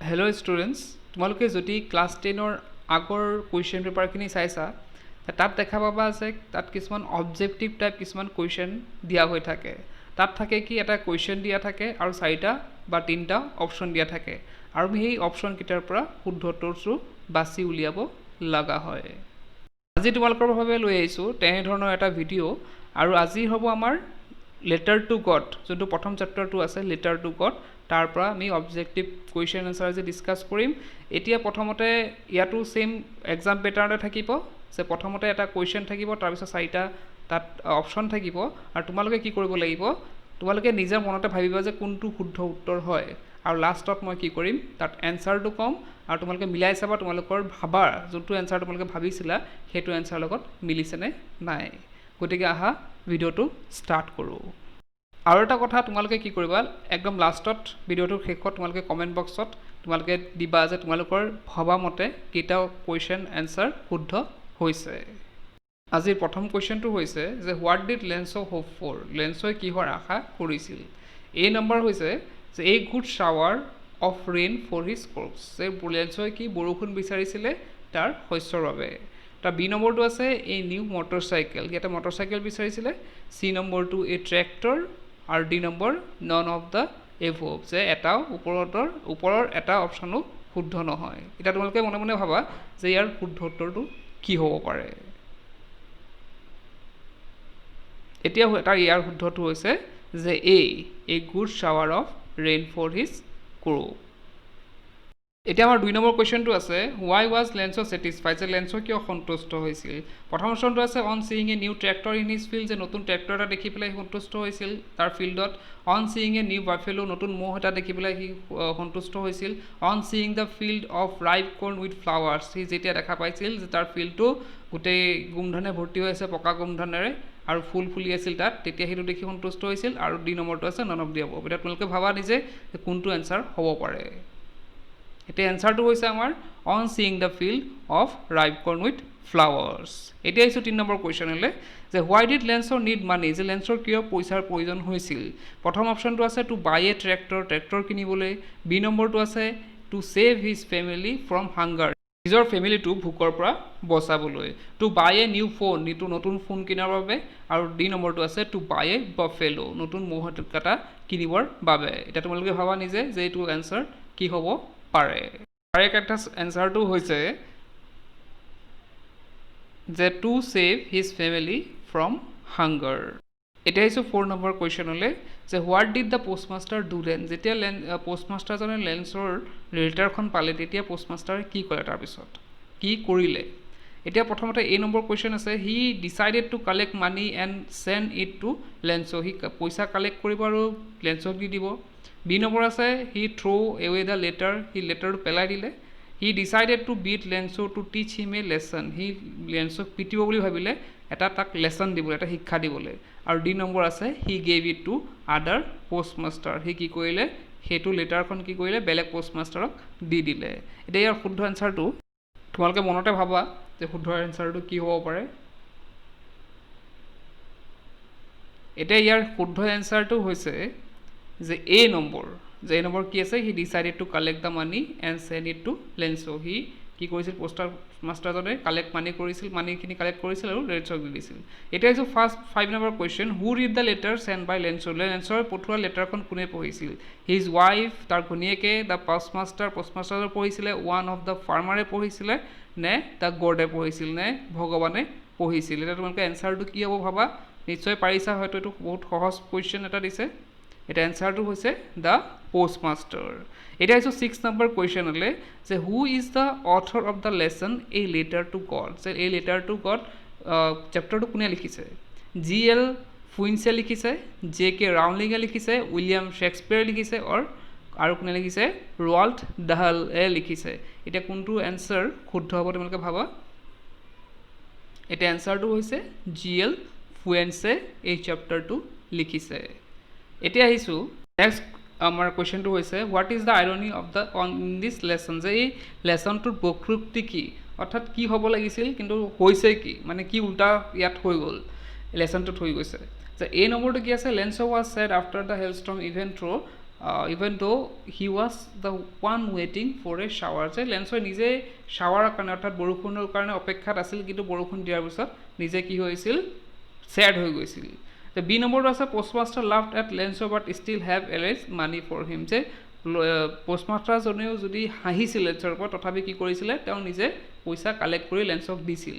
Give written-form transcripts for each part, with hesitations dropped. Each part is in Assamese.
হেল্ল' ষ্টুডেণ্টছ, তোমালোকে যদি ক্লাছ 10ৰ আগৰ কুৱেশ্যন পেপাৰখিনি চাইছা তাত দেখা পাবা যে তাত কিছুমান অবজেক্টিভ টাইপ কিছুমান কুৱেশ্যন দিয়া হৈ থাকে। তাত থাকে কি এটা কুৱেশ্যন দিয়া থাকে আৰু 4টা বা 3টা অপশ্যন দিয়া থাকে আৰু আমি সেই অপশ্যনকেইটাৰ পৰা শুদ্ধ উত্তৰটো বাছি উলিয়াব লগা হয়। আজি তোমালোকৰ বাবে লৈ আহিছোঁ তেনেধৰণৰ এটা ভিডিঅ' আৰু আজি হ'ব আমাৰ লেটাৰ টু গড, যোনটো প্ৰথম চেপ্টাৰটো আছে লেটাৰ টু গড, তাৰ পৰা আমি অবজেক্টিভ কুৱেশ্যন এনচাৰ আজি ডিছকাছ কৰিম। এতিয়া প্ৰথমতে ইয়াতো ছেইম এক্সাম পেটাৰ্ণতে থাকিব যে প্ৰথমতে এটা কুৱেশ্যন থাকিব, তাৰপিছত 4টা তাত অপশ্যন থাকিব আৰু তোমালোকে কি কৰিব লাগিব, তোমালোকে নিজৰ মনতে ভাবিবা যে কোনটো শুদ্ধ উত্তৰ হয় আৰু লাষ্টত মই কি কৰিম তাত এনচাৰটো ক'ম আৰু তোমালোকে মিলাই চাবা তোমালোকৰ ভাবা যোনটো এনচাৰ তোমালোকে ভাবিছিলা সেইটো এনচাৰ লগত মিলিছেনে নাই। গতিকে আহা ভিডিঅ'টো ষ্টাৰ্ট কৰোঁ। আৰু এটা কথা তোমালোকে কি কৰিবা, একদম লাষ্টত ভিডিঅ'টোৰ শেষত তোমালোকে কমেণ্ট বক্সত তোমালোকে দিবা যে তোমালোকৰ ভবা মতে কেইটা কুৱেশ্যন এনচাৰ শুদ্ধ হৈছে। আজিৰ প্ৰথম কুৱেশ্যনটো হৈছে যে what did Lencho hope for, লেন্সই কিহৰ আশা কৰিছিল। এই নম্বৰ হৈছে যে a good shower of rain for his crops, যে লেন্সই কি বৰষুণ বিচাৰিছিলে তাৰ শস্যৰ বাবে। তাৰ বি নম্বৰটো আছে এ নিউ মটৰ চাইকেল, ইয়াতে মটৰ চাইকেল বিচাৰিছিলে। চি নম্বৰটো এ ট্ৰেক্টৰ আৰু D number none of the above, যে এটাও ওপৰৰ এটা অপশ্যনো শুদ্ধ নহয়। এতিয়া তোমালোকে মনে মনে ভাবা যে ইয়াৰ শুদ্ধ উত্তৰটো কি হ'ব পাৰে। এতিয়া ইয়াৰ শুদ্ধটো হৈছে যে a good shower of rain for his crop. এতিয়া আমাৰ 2 নম্বৰ কুৱেশ্যনটো আছে হোৱাই ৱাজ লেন্সো ছেটিছফাইড, যে লেন্সো কিয় সন্তুষ্ট হৈছিল। প্ৰথম অপশ্যনটো আছে on seeing a new tractor in his field, যে নতুন ট্ৰেক্টৰ এটা দেখি পেলাই সন্তুষ্ট হৈছিল তাৰ ফিল্ডত। On seeing a new buffalo, নতুন ম'হ এটা দেখি পেলাই সি সন্তুষ্ট হৈছিল। On seeing the field of ripe corn with flowers, সি যেতিয়া দেখা পাইছিল যে তাৰ ফিল্ডটো গোটেই গোমধানে ভৰ্তি হৈ আছে, পকা গোমধানেৰে আৰু ফুল ফুলি আছিল তাত, তেতিয়া সেইটো দেখি সন্তুষ্ট হৈছিল। আৰু ডি নম্বৰটো আছে নন অফ দি এভ'ভ। এতিয়া তোমালোকে ভাবা নিজে যে কোনটো এনচাৰ হ'ব পাৰে। এতিয়া এনচাৰটো হৈছে আমাৰ on seeing the field of ripe corn with flowers. এতিয়া আহিছোঁ 3 নম্বৰ কুৱেশ্যনলৈ যে হোৱাই ডিড লেন্সৰ নিড মানি, যে লেন্সৰ কিয় পইচাৰ প্ৰয়োজন হৈছিল। প্ৰথম অপশ্যনটো আছে টু বাই এ ট্ৰেক্টৰ কিনিবলৈ। বি নম্বৰটো আছে to save his family from hunger, নিজৰ ফেমিলিটো ভোকৰ পৰা বচাবলৈ। To buy a new phone, নতুন ফোন কিনাৰ বাবে। আৰু ডি নম্বৰটো আছে টু বাই এ বাফেলো, নতুন ম'হ এটা কিনিবৰ বাবে। এতিয়া তোমালোকে ভাবা নিজে যে এইটো এনচাৰ কি হ'ব পাৰে। কাৰেক্ট এনচাৰটো হৈছে যে to save his family from hunger. এতিয়া আহিছোঁ 4 নম্বৰ কুৱেশ্যনলৈ যে what did the postmaster do then, যেতিয়া পোষ্টমাষ্টাৰজনে লেন্সৰ লেটাৰখন পালে তেতিয়া পোষ্টমাষ্টাৰে কি ক'লে, তাৰপিছত কি কৰিলে। এতিয়া প্ৰথমতে এ নম্বৰ কুৱেশ্যন আছে he decided to collect money and send it to Lencho, সি পইচা কালেক্ট কৰিব আৰু লেন্সক দি দিব। বি নম্বৰ আছে he throw away the letter, সি লেটাৰটো পেলাই দিলে। He decided to beat Lencho to teach him A lesson, সি লেন্সক পিটিব বুলি ভাবিলে, তাক লেচন দিবলৈ, এটা শিক্ষা দিবলৈ। আৰু ডি নম্বৰ আছে হি গেভ ইট টু আদাৰ পোষ্টমাষ্টাৰ, সি কি কৰিলে সেইটো লেটাৰখন কি কৰিলে বেলেগ পোষ্টমাষ্টাৰক দি দিলে। এতিয়া ইয়াৰ শুদ্ধ এনচাৰটো তোমালোকে মনতে ভাবা যে শুদ্ধ এনচাৰটো কি হ'ব পাৰে। এতিয়া ইয়াৰ শুদ্ধ এনচাৰটো হৈছে যে এ নম্বৰ কি আছে he decided to collect the money and send it to Lencho, সি কি কৰিছিল পোষ্টমাষ্টাৰজনে কালেক্ট মানি কৰিছিল, মানিখিনি কালেক্ট কৰিছিল আৰু লেন্সক দি দিছিল। এতিয়া হৈছে 5 number question who read the letter send by Lencho, লেন্সৰ পঠোৱা লেটাৰখন কোনে পঢ়িছিল। হিজ ৱাইফ, তাৰ ঘনীয়েকে, দ্য পোষ্টমাষ্টাৰে পঢ়িছিলে, ওৱান অফ দ্য ফাৰ্মাৰে পঢ়িছিলে, নে দ্য গডে পঢ়িছিল, নে ভগৱানে পঢ়িছিল। এতিয়া তোমালোকে এনচাৰটো কি হ'ব ভাবা, নিশ্চয় পাৰিছা, হয়তো এইটো বহুত সহজ কুৱেশ্যন এটা দিছে। এতিয়া এনচাৰটো হৈছে দ্য পোষ্টমাষ্টাৰ। এতিয়া আহিছোঁ 6 নম্বৰ কুৱেশ্যনলৈ যে who is the author of the lesson a letter to god, যে এই লেটাৰ টু গড চেপ্টাৰটো কোনে লিখিছে। G.L. ফুইনছে লিখিছে, J.K. ৰাউলিঙে লিখিছে, উইলিয়াম শ্বেক্সপিয়াৰে লিখিছে আৰু কোনে লিখিছে ৰৱাল্ড ডাহলে লিখিছে। এতিয়া কোনটো এনচাৰ শুদ্ধ হ'ব তোমালোকে ভাবা। এতিয়া এনচাৰটো হৈছে G.L. ফুইনছে এই চেপ্টাৰটো লিখিছে। এতিয়া আহিছোঁ নেক্সট আমাৰ কুৱেশ্যনটো হৈছে what is the irony of the on this lesson, যে এই লেচনটোৰ বক্তৃত্ব কি, অৰ্থাৎ কি হ'ব লাগিছিল কিন্তু হৈছে কি, মানে কি উল্টা ইয়াত হৈ গ'ল, লেচনটোত হৈ গৈছে। যে এই নম্বৰটো কি আছে Lencho was sad after the hailstorm event through even though he was the one ৱেইটিং ফৰ এ শ্বাৱাৰ যে লেন্সই নিজে শ্বাৱাৰৰ কাৰণে অৰ্থাৎ বৰষুণৰ কাৰণে অপেক্ষাত আছিল কিন্তু বৰষুণ দিয়াৰ পিছত নিজে কি হৈছিল ছেড হৈ গৈছিল বি নম্বৰটো আছে পোষ্টমাষ্টাৰ লাভড এট লেন্সৰ but still have arrange money for him যে পোষ্টমাষ্টাৰজনেও যদি হাঁহিছিল লেন্সৰ ওপৰত তথাপি কি কৰিছিলে তেওঁ নিজে পইচা কালেক্ট কৰি লেন্সক দিছিল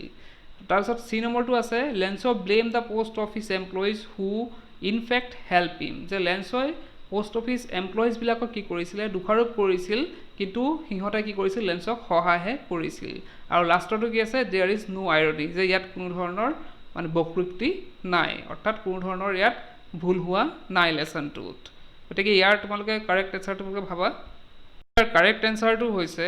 তাৰপিছত চি নম্বৰটো আছে লেন্সৰ blame the post office employees who in fact help him যে লেন্সই পোষ্ট অফিচ এমপ্লয়িজবিলাকক কি কৰিছিলে দোষাৰোপ কৰিছিল কিন্তু সিহঁতে কি কৰিছিল লেন্সক সহায়হে কৰিছিল আৰু লাষ্টৰটো কি আছে দেয়াৰ ইজ নো আইৰনি যে ইয়াত কোনো ধৰণৰ মানে বক্তৃক্তি নাই অৰ্থাৎ কোনো ধৰণৰ ইয়াত ভুল হোৱা নাই লেচনটোত গতিকে ইয়াৰ তোমালোকে কাৰেক্ট এনচাৰটো ভাবা কাৰেক্ট এনচাৰটো হৈছে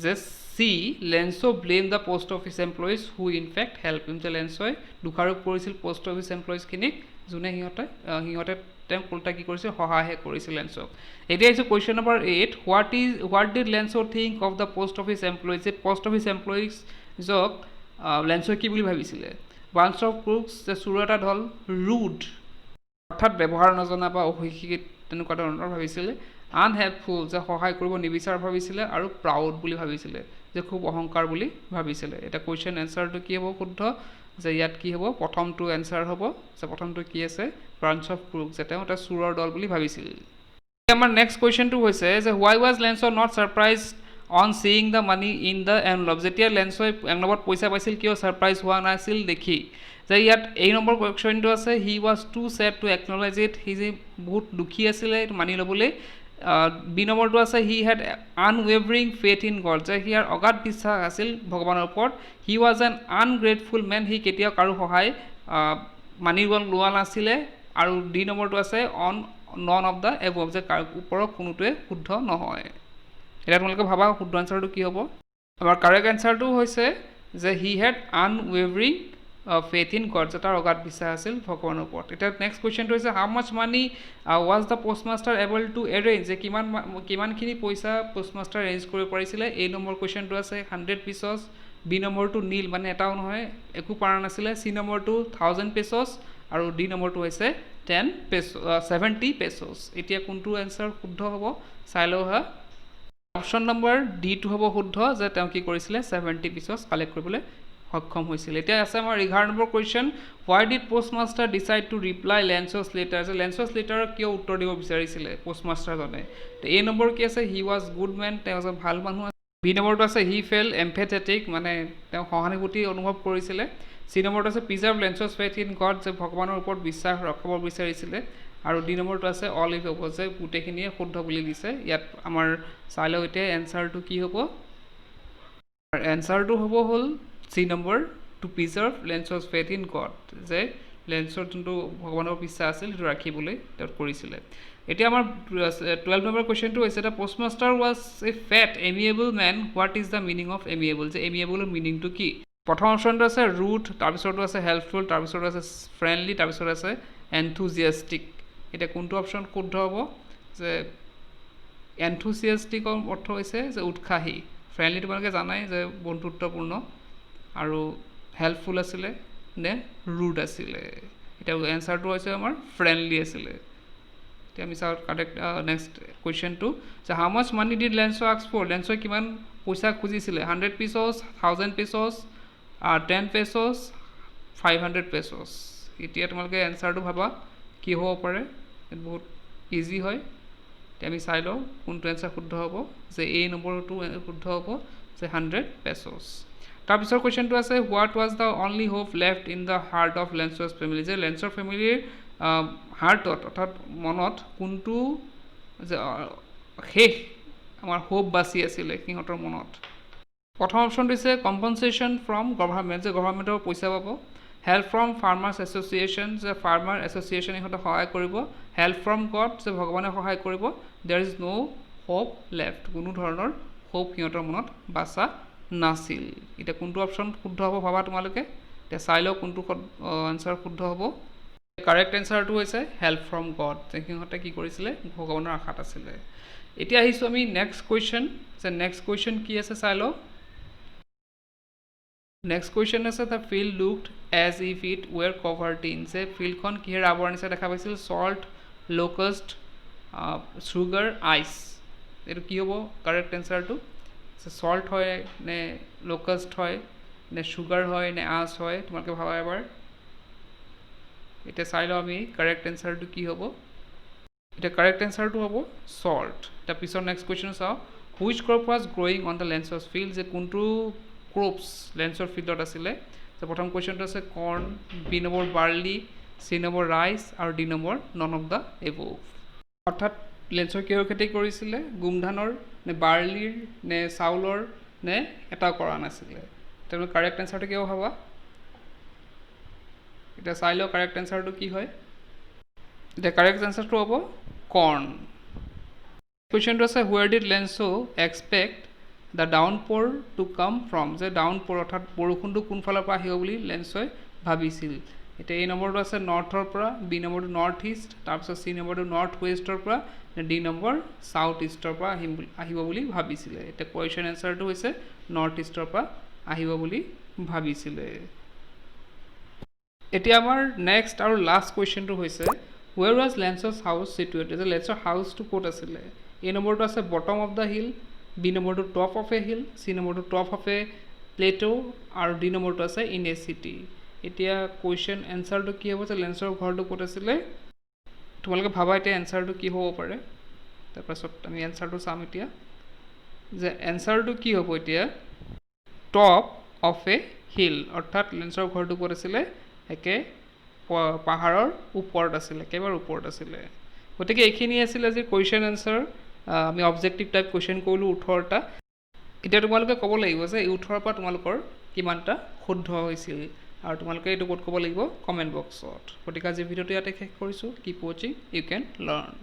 যে C Lencho blame the post office employees who in fact help him যে লেন্সই দোষাৰোপ কৰিছিল পোষ্ট অফিচ এমপ্লয়িজখিনিক যোনে সিহঁতে তেওঁক উল্টা কি কৰিছিল সহায়হে কৰিছিল লেন্সক এতিয়া আহিছোঁ question number 8 what did লেন্সো think of the post office employees যে পোষ্ট অফিচ এমপ্লয়িজক লেন্সই কি বুলি ভাবিছিলে বাঞ্চ অফ ক্ৰুকছ যে চোৰ এটা দল ৰুড অৰ্থাৎ ব্যৱহাৰ নজনা বা অশিক্ষিত তেনেকুৱা ধৰণৰ ভাবিছিলে আনহেল্পফুল যে সহায় কৰিব নিবিচাৰ ভাবিছিলে আৰু প্ৰাউড বুলি ভাবিছিলে যে খুব অহংকাৰ বুলি ভাবিছিলে এটা কুৱেশ্যন এনচাৰটো কি হ'ব শুদ্ধ যে ইয়াত কি হ'ব প্ৰথমটো এনচাৰ হ'ব যে প্ৰথমটো কি আছে ব্ৰাঞ্চ অফ ক্ৰুক যে তেওঁ এটা চোৰৰ দল বুলি ভাবিছিল আমাৰ নেক্সট কুৱেশ্যনটো হৈছে যে হোৱাই ৱাজ লেন্সৰ not surprise on seeing the money in the envelope যেতিয়া লেন্সই এনভলপত পইচা পাইছিল কিয় ছাৰপ্ৰাইজ হোৱা নাছিল দেখি যে ইয়াত এই নম্বৰ কুৱেশ্যনটো আছে he was too sad to acknowledge it সি যে বহুত দুখী আছিলে এইটো মানি ল'বলৈ বি নম্বৰটো আছে he had unwavering faith in God যে সিয়াৰ অগাধ বিশ্বাস আছিল ভগৱানৰ ওপৰত he was an ungrateful man সি কেতিয়াও কাৰো সহায় মানি লোৱা নাছিলে আৰু ডি নম্বৰটো আছে on non of the above যে ওপৰত কোনোটোৱে শুদ্ধ নহয় এতিয়া তোমালোকে ভাবা শুদ্ধ এনচাৰটো কি হ'ব আমাৰ কাৰেক্ট এনচাৰটো হৈছে যে he had unwavering faith in God যে তাৰ অগাধ বিশ্বাস আছিল ভগৱানৰ ওপৰত এতিয়া নেক্সট কুৱেশ্যনটো হৈছে how much money was the postmaster able to arrange যে কিমানখিনি পইচা পোষ্টমাষ্টাৰ এৰেঞ্জ কৰিব পাৰিছিলে এই নম্বৰ কুৱেশ্যনটো আছে 100 পিচছ বি নম্বৰটো নীল মানে এটাও নহয় একো পৰা নাছিলে চি নম্বৰটো 1000 পেচছ আৰু ডি নম্বৰটো হৈছে 70 পেচছ এতিয়া কোনটো এনচাৰ শুদ্ধ হ'ব চাই লওঁ হা অপশ্যন নম্বৰ ডিটো হ'ব শুদ্ধ যে তেওঁ কি কৰিছিলে 70 পিচছ কালেক্ট কৰিবলৈ সক্ষম হৈছিল এতিয়া আছে আমাৰ 11 number question why did postmaster decide to reply Lencho's letter যে লেন্সছ লেটাৰক কিয় উত্তৰ দিব বিচাৰিছিলে পোষ্টমাষ্টাৰজনে তো এই নম্বৰ কি আছে হি ৱাজ গুড মেন তেওঁ এজন ভাল মানুহ বি নম্বৰটো আছে হি ফেল এম্পেথেটিক মানে তেওঁ সহানুভূতি অনুভৱ কৰিছিলে চি নম্বৰটো আছে preserve Lencho's faith in God যে ভগৱানৰ ওপৰত বিশ্বাস ৰখাব বিচাৰিছিলে আৰু ডি নম্বৰটো আছে অল ইফ হ'ব যে গোটেইখিনিয়ে শুদ্ধ বুলি দিছে ইয়াত আমাৰ চাই লওঁ এতিয়া এনচাৰটো কি হ'ব এনচাৰটো হ'ব হ'ল C number to preserve Lencho's faith in God যে লেন্সৰ যোনটো ভগৱানৰ বিশ্বাস আছিল সেইটো ৰাখিবলৈ তেওঁ কৰিছিলে এতিয়া আমাৰ 12 নম্বৰ কুৱেশ্যনটো হৈছে the postmaster was a fat amiable man what is the meaning of amiable যে এমিয়েবলৰ মিনিংটো কি প্ৰথম অপশ্যনটো আছে ৰুড তাৰপিছতো আছে হেল্পফুল তাৰপিছত আছে ফ্ৰেণ্ডলি তাৰপিছত আছে এনথুজিয়াষ্টিক এতিয়া কোনটো অপশ্যন শুদ্ধ হ'ব যে এনথুজিয়াষ্টিকৰ অৰ্থ হৈছে যে উৎসাহী ফ্ৰেণ্ডলি তোমালোকে জানাই যে বন্ধুত্বপূৰ্ণ আৰু হেল্পফুল আছিলে নে ৰুড আছিলে এতিয়া এনচাৰটো হৈছে আমাৰ ফ্ৰেণ্ডলি আছিলে এতিয়া আমি চাওঁ কাৰেক্ট নেক্সট কুৱেশ্যনটো যে how much money did Lencho ask for লেন্সই কিমান পইচা খুজিছিলে 100 পেচছ 1000 পেচছ 10 পেচছ 500 পেচছ এতিয়া তোমালোকে এনচাৰটো ভাবা কি হ'ব পাৰে বহুত ইজি হয় এতিয়া আমি চাই লওঁ কোনটো এনচাৰ শুদ্ধ হ'ব যে এই নম্বৰটো শুদ্ধ হ'ব যে 100 পেচছ তাৰপিছৰ কুৱেশ্যনটো আছে what was the only hope left in the heart of লেন্সছ family যে লেন্সৰ ফেমিলিৰ হাৰ্টত অৰ্থাৎ মনত কোনটো যে শেষ আমাৰ হোপ বাচি আছিলে সিহঁতৰ মনত প্ৰথম অপশ্যনটো হৈছে কম্পনচেশ্যন ফ্ৰম গভৰ্ণমেণ্ট যে গভৰ্ণমেণ্টৰ পইচা পাব হেল্প ফ্ৰম ফাৰ্মাৰ্ছ এছ'চিয়েশ্যন যে ফাৰ্মাৰ এছ'চিয়েশ্যনে সিহঁতক সহায় কৰিব হেল্প ফ্ৰম গড যে ভগৱানে সহায় কৰিব there is no' hope left কোনো ধৰণৰ হোপ সিহঁতৰ মনত বাচা নাছিল এতিয়া কোনটো অপশ্যন শুদ্ধ হ'ব ভাবা তোমালোকে এতিয়া চাই লওঁ কোনটো এনচাৰ শুদ্ধ হ'ব কাৰেক্ট এনচাৰটো হৈছে হেল্প ফ্ৰম গড যে সিহঁতে কি কৰিছিলে ভগৱানৰ আশাত আছিলে এতিয়া আহিছোঁ আমি নেক্সট কুৱেশ্যন যে নেক্সট কুৱেশ্যন কি আছে চাই লওঁ নেক্সট কুৱেশ্যন আছে the field looked as if it were covered in যে ফিল্ডখন কিহেৰে আৱৰা নিচিনা দেখা পাইছিল চল্ট লোকাষ্ট চুগাৰ আইচ এইটো কি হ'ব কাৰেক্ট এনচাৰটো সল্ট হয় নে লোকাষ্ট হয় নে চুগাৰ হয় নে আঁচ হয় তোমালোকে ভাবা এবাৰ এতিয়া চাই লওঁ আমি কাৰেক্ট এনচাৰটো কি হ'ব এতিয়া কাৰেক্ট এনচাৰটো হ'ব সল্ট এতিয়া পিছৰ নেক্সট কুৱেশ্যন চাওঁ which crop was growing on the লেন্সৰ ফিল্ড যে কোনটো ক্ৰপছ লেন্সৰ ফিল্ডত আছিলে প্ৰথম কুৱেশ্যনটো আছে corn B number barley C number rice আৰু D number none of the above অৰ্থাৎ লেন্সৰ কিহৰ খেতি কৰিছিলে গোমধানৰ নে বাৰ্লিৰ নে চাউলৰ নে এটাও কৰা নাছিলে তেওঁলোকে কাৰেক্ট এনচাৰটো কিয় ভাবা এতিয়া চাই লওঁ কাৰেক্ট এনচাৰটো কি হয় এতিয়া কাৰেক্ট এনচাৰটো হ'ব কৰ্ণ কুৱেশ্যনটো আছে where did Lenso expect the downpour to come from যে ডাউনপ'ৰ অৰ্থাৎ বৰষুণটো কোনফালৰ পৰা আহিব বুলি লেন্সই ভাবিছিল এতিয়া এই নম্বৰটো আছে নৰ্থৰ পৰা বি নম্বৰটো নৰ্থ ইষ্ট তাৰপিছত চি নম্বৰটো নৰ্থ ৱেষ্টৰ পৰা ডি নম্বৰ চাউথ ইষ্টৰ পৰা আহিব বুলি ভাবিছিলে এতিয়া কুৱেশ্যন এনচাৰটো হৈছে নৰ্থ ইষ্টৰ পৰা আহিব বুলি ভাবিছিলে এতিয়া আমাৰ নেক্সট আৰু লাষ্ট কুৱেশ্যনটো হৈছে where was Lens's house situated যে লেন্সৰ হাউচটো ক'ত আছিলে এই নম্বৰটো আছে bottom of the hill B নম্বৰটো top of a hill C নম্বৰটো টপ অফ এ প্লেটো আৰু ডি নম্বৰটো আছে ইন এ চিটি এতিয়া কুৱেশ্যন এনচাৰটো কি হ'ব যে লেন্সৰ ঘৰটো ক'ত আছিলে তোমালোকে ভাবা এতিয়া এনচাৰটো কি হ'ব পাৰে তাৰপাছত আমি এনচাৰটো চাম এতিয়া যে এনচাৰটো কি হ'ব এতিয়া টপ অফ এ হিল অৰ্থাৎ লেন্সৰ ঘৰটো ক'ত আছিলে একে পাহাৰৰ ওপৰত আছিলে একেবাৰে ওপৰত আছিলে গতিকে এইখিনি আছিলে আজি কুৱেশ্যন এনচাৰ আমি অবজেক্টিভ টাইপ কুৱেশ্যন কৰিলোঁ 18টা এতিয়া তোমালোকে ক'ব লাগিব যে এই 18ৰ পৰা তোমালোকৰ কিমানটা শুদ্ধ হৈছিল আৰু তোমালোকে এইটো ক'ত ক'ব লাগিব কমেণ্ট বক্সত গতিকে আজি ভিডিঅ'টো ইয়াতে শেষ কৰিছোঁ কিপ ৱাচিং ইউ কেন লাৰ্ণ